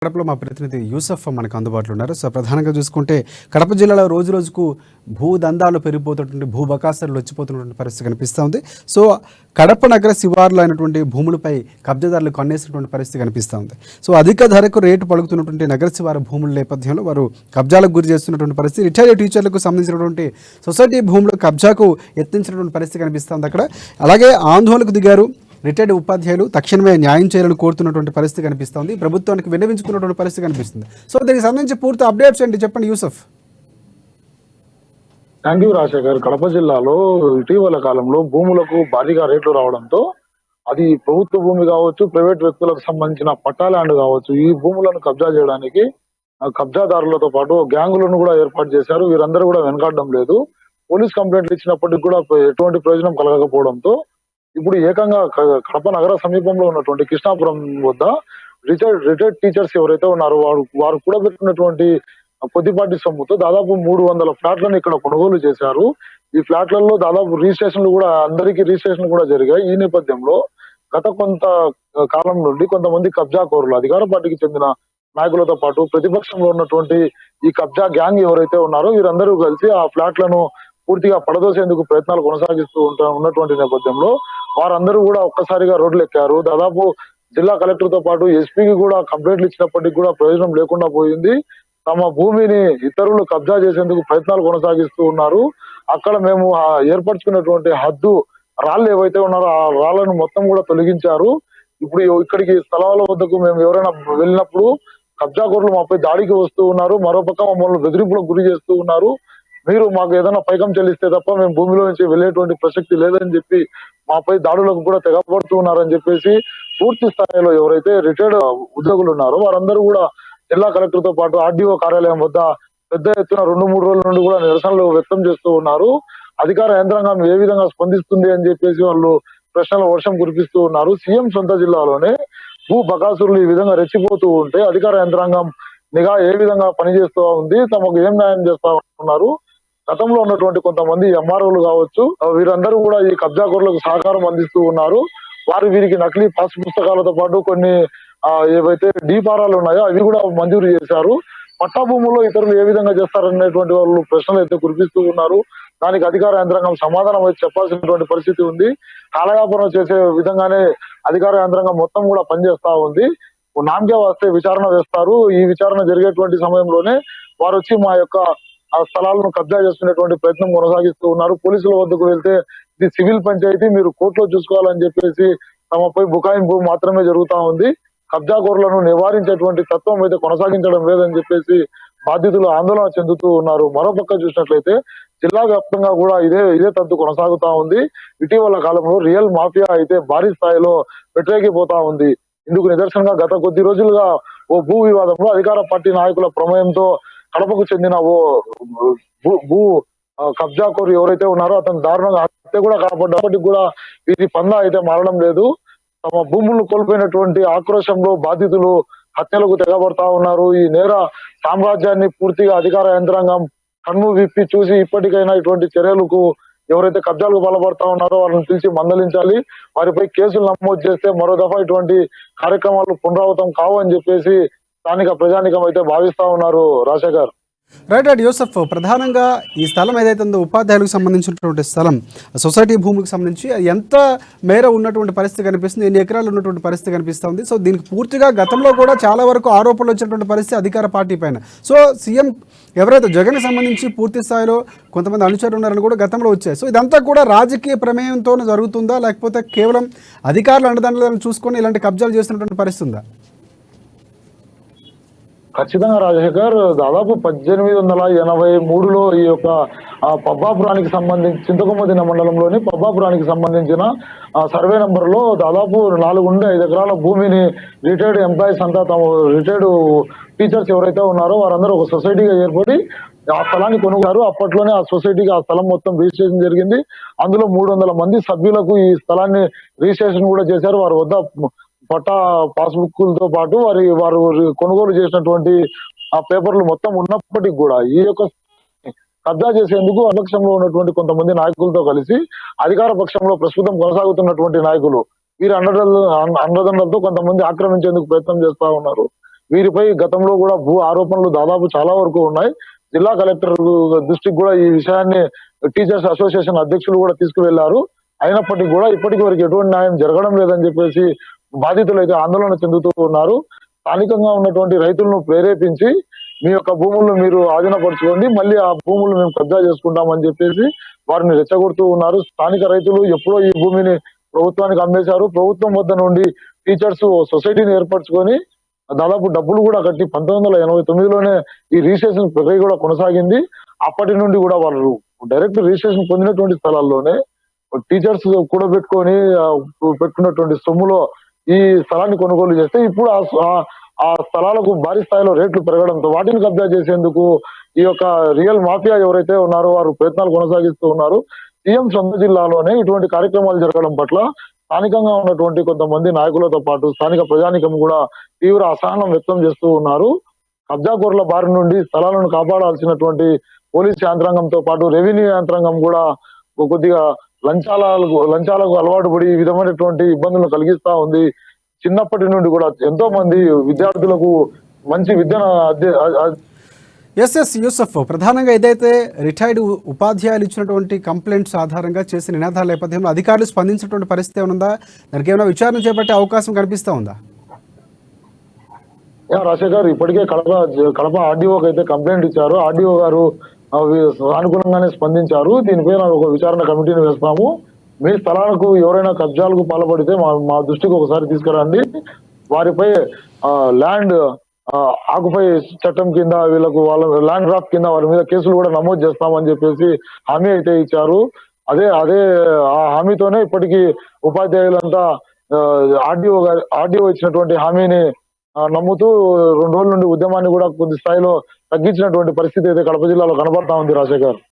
కడపలో మా ప్రతినిధి యూసఫ్ మనకు అందుబాటులో ఉన్నారు. సో ప్రధానంగా చూసుకుంటే కడప జిల్లాలో రోజు రోజుకు భూదందాలు పెరిగిపోతున్నటువంటి భూ బకాసులు వచ్చిపోతున్నటువంటి పరిస్థితి కనిపిస్తూ ఉంది. సో కడప నగర శివార్లు అయినటువంటి భూములపై కబ్జాదారులు కొన్నేసినటువంటి పరిస్థితి కనిపిస్తూ ఉంది. సో అధిక ధరకు రేటు పలుకుతున్నటువంటి నగర శివారు భూముల నేపథ్యంలో వారు కబ్జాలకు గురి చేస్తున్నటువంటి పరిస్థితి. రిటైర్డ్ టీచర్లకు సంబంధించినటువంటి సొసైటీ భూములు కబ్జాకు యత్నించినటువంటి పరిస్థితి కనిపిస్తుంది అక్కడ. అలాగే ఆందోళనకు దిగారు రిటైర్డ్ ఉపాధ్యాయులు. తక్షణమే న్యాయం చేయాలని కోరుతున్నటువంటి పరిస్థితి కనిపిస్తుంది. ప్రభుత్వానికి విన్నవించుకున్నటువంటి పరిస్థితి కనిపిస్తుంది. సో దీనికి సంబంధించి పూర్తి అప్డేట్స్ ఏంటి చెప్పండి యూసఫ్. Thank you Rajasekhar. కడప జిల్లాలో ఇటీవల కాలంలో భూములకు భారీగా రేట్లు రావడంతో అది ప్రభుత్వ భూమి కావచ్చు, ప్రైవేట్ వ్యక్తులకు సంబంధించిన పట్టా ల్యాండ్ కావచ్చు, ఈ భూములను కబ్జా చేయడానికి కబ్జాదారులతో పాటు గ్యాంగులను కూడా ఏర్పాటు చేశారు. వీరందరూ కూడా వెనకాడడం లేదు. పోలీస్ కంప్లైంట్లు ఇచ్చినప్పటికీ కూడా ఎటువంటి ప్రయోజనం కలగకపోవడంతో ఇప్పుడు ఏకంగా కడప నగర సమీపంలో ఉన్నటువంటి కృష్ణాపురం వద్ద రిటైర్డ్ టీచర్స్ ఎవరైతే ఉన్నారో వారు కూడా పెట్టినటువంటి కొద్దిపాటి సొమ్ముతో దాదాపు 300 ఫ్లాట్లను ఇక్కడ కొనుగోలు చేశారు. ఈ ఫ్లాట్లలో దాదాపు రిజిస్ట్రేషన్లు కూడా అందరికీ రిజిస్ట్రేషన్లు కూడా జరిగాయి. ఈ నేపథ్యంలో గత కొంత కాలం నుండి కొంతమంది కబ్జా కోరులు అధికార పార్టీకి చెందిన నాయకులతో పాటు ప్రతిపక్షంలో ఉన్నటువంటి ఈ కబ్జా గ్యాంగ్ ఎవరైతే ఉన్నారో వీరందరూ కలిసి ఆ ఫ్లాట్లను పూర్తిగా పడదోసేందుకు ప్రయత్నాలు కొనసాగిస్తూ ఉన్నటువంటి నేపథ్యంలో వారందరూ కూడా ఒక్కసారిగా రోడ్లు ఎక్కారు. దాదాపు జిల్లా కలెక్టర్ తో పాటు ఎస్పీకి కూడా కంప్లైంట్లు ఇచ్చినప్పటికీ కూడా ప్రయోజనం లేకుండా పోయింది. తమ భూమిని ఇతరులు కబ్జా చేసేందుకు ప్రయత్నాలు కొనసాగిస్తూ ఉన్నారు. అక్కడ మేము ఏర్పరచుకున్నటువంటి హద్దు రాళ్ళు ఏవైతే ఉన్నారో ఆ రాళ్లను మొత్తం కూడా తొలగించారు. ఇప్పుడు ఇక్కడికి స్థలాల వద్దకు మేము ఎవరైనా వెళ్ళినప్పుడు కబ్జాకోరులు మాపై దాడికి వస్తూ ఉన్నారు. మరోపక్క మమ్మల్ని బెదిరింపులకు గురి చేస్తూ ఉన్నారు. మీరు మాకు ఏదైనా పైకం చెల్లిస్తే తప్ప మేము భూమిలో నుంచి వెళ్ళేటువంటి ప్రసక్తి లేదని చెప్పి మాపై దాడులకు కూడా తెగపడుతూ ఉన్నారని చెప్పేసి పూర్తి స్థాయిలో ఎవరైతే రిటైర్డ్ ఉద్యోగులు ఉన్నారో వారందరూ కూడా జిల్లా కలెక్టర్ తో పాటు ఆర్డీఓ కార్యాలయం వద్ద పెద్ద ఎత్తున 2-3 రోజుల నుండి కూడా నిరసనలు వ్యక్తం చేస్తూ ఉన్నారు. అధికార యంత్రాంగం ఏ విధంగా స్పందిస్తుంది అని చెప్పేసి వాళ్ళు ప్రశ్నల వర్షం కురిపిస్తూ ఉన్నారు. సీఎం సొంత జిల్లాలోనే భూ బకాసురులు ఈ విధంగా రెచ్చిపోతూ ఉంటే అధికార యంత్రాంగం నిఘా ఏ విధంగా పనిచేస్తూ ఉంది, తమకు ఏం న్యాయం చేస్తా ఉన్నారు. గతంలో ఉన్నటువంటి కొంతమంది ఎంఆర్ఓలు కావచ్చు, వీరందరూ కూడా ఈ కబ్జాకోరులకు సహకారం అందిస్తూ ఉన్నారు. వారు వీరికి నకిలీ పాస్ పుస్తకాలతో పాటు కొన్ని ఏవైతే డీపారాలు ఉన్నాయో అవి కూడా మంజూరు చేశారు. పట్టా భూముల్లో ఇతరులు ఏ విధంగా చేస్తారనేటువంటి వాళ్ళు ప్రశ్నలు అయితే కురిపిస్తూ ఉన్నారు. దానికి అధికార యంత్రాంగం సమాధానం అయితే చెప్పాల్సినటువంటి పరిస్థితి ఉంది. కాలయాపనం చేసే విధంగానే అధికార యంత్రాంగం మొత్తం కూడా పనిచేస్తా ఉంది. నామకే వస్తే విచారణ వేస్తారు. ఈ విచారణ జరిగేటువంటి సమయంలోనే వారు వచ్చి మా యొక్క ఆ స్థలాలను కబ్జా చేసుకునేటువంటి ప్రయత్నం కొనసాగిస్తూ ఉన్నారు. పోలీసుల వద్దకు వెళ్తే ఇది సివిల్ పంచాయతీ, మీరు కోర్టులో చూసుకోవాలని చెప్పేసి తమపై బుకాయింపు మాత్రమే జరుగుతా ఉంది. కబ్జాకోరులను నివారించేటువంటి తత్వం అయితే కొనసాగించడం లేదని చెప్పేసి బాధితులు ఆందోళన చెందుతూ ఉన్నారు. మరోపక్క చూసినట్లయితే జిల్లా వ్యాప్తంగా కూడా ఇదే తంతు కొనసాగుతా ఉంది. ఇటీవల కాలంలో రియల్ మాఫియా అయితే భారీ స్థాయిలో వ్యతిరేకిపోతా ఉంది. ఇందుకు నిదర్శనంగా గత కొద్ది రోజులుగా ఓ భూ వివాదంలో అధికార పార్టీ నాయకుల ప్రమేయంతో కడపకు చెందిన ఓ భూ కబ్జాకోరు ఎవరైతే ఉన్నారో అతను దారుణంగా హత్య కూడా కాపాడ్డప్పటికి కూడా వీరి పందా అయితే మారడం లేదు. తమ భూములను కోల్పోయినటువంటి ఆక్రోశంలో బాధితులు హత్యలకు తెగబడతా ఉన్నారు. ఈ నేర సామ్రాజ్యాన్ని పూర్తిగా అధికార యంత్రాంగం కన్ను విప్పి చూసి ఇప్పటికైనా ఇటువంటి చర్యలకు ఎవరైతే కబ్జాలకు బలపడతా ఉన్నారో వాళ్ళని పిలిచి మందలించాలి. వారిపై కేసులు నమోదు చేస్తే మరో దఫా ఇటువంటి కార్యక్రమాలు పునరావృతం కావు అని చెప్పేసి స్థానిక ప్రజానికం అయితే భావిస్తా ఉన్నారు. రాజశేఖర్. రైట్ యూసఫ్, ప్రధానంగా ఈ స్థలం ఏదైతే ఉందో ఉపాధ్యాయులకు సంబంధించినటువంటి స్థలం, సొసైటీ భూములకు సంబంధించి ఎంత మేర ఉన్నటువంటి పరిస్థితి కనిపిస్తుంది, ఎన్ని ఎకరాలు ఉన్నటువంటి పరిస్థితి కనిపిస్తుంది. సో దీనికి పూర్తిగా గతంలో కూడా చాలా వరకు ఆరోపణలు వచ్చినటువంటి పరిస్థితి అధికార పార్టీ పైన. సో సీఎం ఎవరైతే జగన్కి సంబంధించి పూర్తి స్థాయిలో కొంతమంది అనుచరులు ఉన్నారని కూడా గతంలో వచ్చాయి. సో ఇదంతా కూడా రాజకీయ ప్రమేయంతో జరుగుతుందా, లేకపోతే కేవలం అధికారుల అండదండలను చూసుకొని ఇలాంటి కబ్జాలు చేస్తున్నటువంటి పరిస్థితి ఉందా? ఖచ్చితంగా రాజశేఖర్, దాదాపు 1883లో ఈ యొక్క పబ్బాపురానికి సంబంధించి చింతకొమ్మదిన మండలంలోని పబ్బాపురానికి సంబంధించిన సర్వే నంబర్ లో దాదాపు 4 నుండి 5 ఎకరాల భూమిని రిటైర్డ్ ఎంప్లాయీస్ అంతా తమ రిటైర్డ్ టీచర్స్ ఎవరైతే ఉన్నారో వారందరూ ఒక సొసైటీగా ఏర్పడి ఆ స్థలాన్ని కొనుగోలు. అప్పట్లోనే ఆ సొసైటీకి ఆ స్థలం మొత్తం రిజిస్ట్రేషన్ జరిగింది. అందులో 300 మంది సభ్యులకు ఈ స్థలాన్ని రిజిస్ట్రేషన్ కూడా చేశారు. వారి వద్ద పట్టా పాస్బుక్లతో పాటు వారు కొనుగోలు చేసినటువంటి ఆ పేపర్లు మొత్తం ఉన్నప్పటికీ కూడా ఈ యొక్క కబ్జా చేసేందుకు అపక్షంలో ఉన్నటువంటి కొంతమంది నాయకులతో కలిసి అధికార పక్షంలో ప్రస్తుతం కొనసాగుతున్నటువంటి నాయకులు వీరి అండదండలతో కొంతమంది ఆక్రమించేందుకు ప్రయత్నం చేస్తా ఉన్నారు. వీరిపై గతంలో కూడా భూ ఆరోపణలు దాదాపు చాలా వరకు ఉన్నాయి. జిల్లా కలెక్టర్ దృష్టికి కూడా ఈ విషయాన్ని టీచర్స్ అసోసియేషన్ అధ్యక్షులు కూడా తీసుకువెళ్లారు. అయినప్పటికీ కూడా ఇప్పటికి వరకు ఎటువంటి న్యాయం జరగడం లేదని చెప్పేసి బాధితులు అయితే ఆందోళన చెందుతూ ఉన్నారు. స్థానికంగా ఉన్నటువంటి రైతులను ప్రేరేపించి మీ యొక్క భూములను మీరు ఆధీనపరచుకోండి, మళ్ళీ ఆ భూములు మేము కబ్జా చేసుకుంటామని చెప్పేసి వారిని రెచ్చగొడుతూ ఉన్నారు. స్థానిక రైతులు ఎప్పుడో ఈ భూమిని ప్రభుత్వానికి అమ్మేశారు. ప్రభుత్వం వద్ద నుండి టీచర్స్ సొసైటీని ఏర్పరచుకొని దాదాపు డబ్బులు కూడా కట్టి 1989లోనే ఈ రిజిస్ట్రేషన్ ప్రక్రియ కూడా కొనసాగింది. అప్పటి నుండి కూడా వాళ్ళు డైరెక్ట్ రిజిస్ట్రేషన్ పొందినటువంటి స్థలాల్లోనే టీచర్స్ కూడబెట్టుకొని పెట్టుకున్నటువంటి సొమ్ములో ఈ స్థలాన్ని కొనుగోలు చేస్తే ఇప్పుడు ఆ స్థలాలకు భారీ స్థాయిలో రేట్లు పెరగడంతో వాటిని కబ్జా చేసేందుకు ఈ యొక్క రియల్ మాఫియా ఎవరైతే ఉన్నారో వారు ప్రయత్నాలు కొనసాగిస్తూ ఉన్నారు. సీఎం సొంత జిల్లాలోనే ఇటువంటి కార్యక్రమాలు జరగడం పట్ల స్థానికంగా ఉన్నటువంటి కొంతమంది నాయకులతో పాటు స్థానిక ప్రజానికం కూడా తీవ్ర అసహనం వ్యక్తం చేస్తూ ఉన్నారు. కబ్జాకోరుల బారి నుండి స్థలాలను కాపాడాల్సినటువంటి పోలీస్ యంత్రాంగంతో పాటు రెవెన్యూ యంత్రాంగం కూడా కొద్దిగా లంచాలకు అలవాటు పడి ఈ విధమైనటువంటి ఇబ్బందులను కలిగిస్తా ఉంది. చిన్నప్పటి నుండి కూడా ఎంతో మంది విద్యార్థులకు మంచి విద్యను ఎస్ యూసఫ్, ప్రధానంగా ఏదైతే రిటైర్డ్ ఉపాధ్యాయులు ఇచ్చినటువంటి కంప్లైంట్స్ ఆధారంగా చేసిన నినాదాల నేపథ్యంలో అధికారులు స్పందించినటువంటి పరిస్థితి ఉందా? దానికి ఏమైనా విచారణ చేపట్టే అవకాశం కనిపిస్తా ఉందా? రాజశేఖర్ ఇప్పటికే కడప ఆర్డీఓకి అయితే కంప్లైంట్ ఇచ్చారు. ఆర్డీఓ గారు సానుకూలంగానే స్పందించారు. దీనిపైన ఒక విచారణ కమిటీని వేస్తాము. మీ స్థలాలకు ఎవరైనా కబ్జాలకు పాల్పడితే మా దృష్టికి ఒకసారి తీసుకురండి. వారిపై ల్యాండ్ ఆకుపై చట్టం కింద వాళ్ళ ల్యాండ్ డ్రాఫ్ట్ కింద వారి మీద కేసులు కూడా నమోదు చేస్తామని చెప్పేసి హామీ అయితే ఇచ్చారు. అదే ఆ హామీతోనే ఇప్పటికీ ఉపాధ్యాయులంతా ఆర్డీఓ ఇచ్చినటువంటి హామీని నమ్ముతూ 2 రోజుల నుండి ఉద్యమాన్ని కూడా కొద్ది స్థాయిలో తగ్గించినటువంటి పరిస్థితి అయితే కడప జిల్లాలో కనబడతా ఉంది రాజశేఖర్.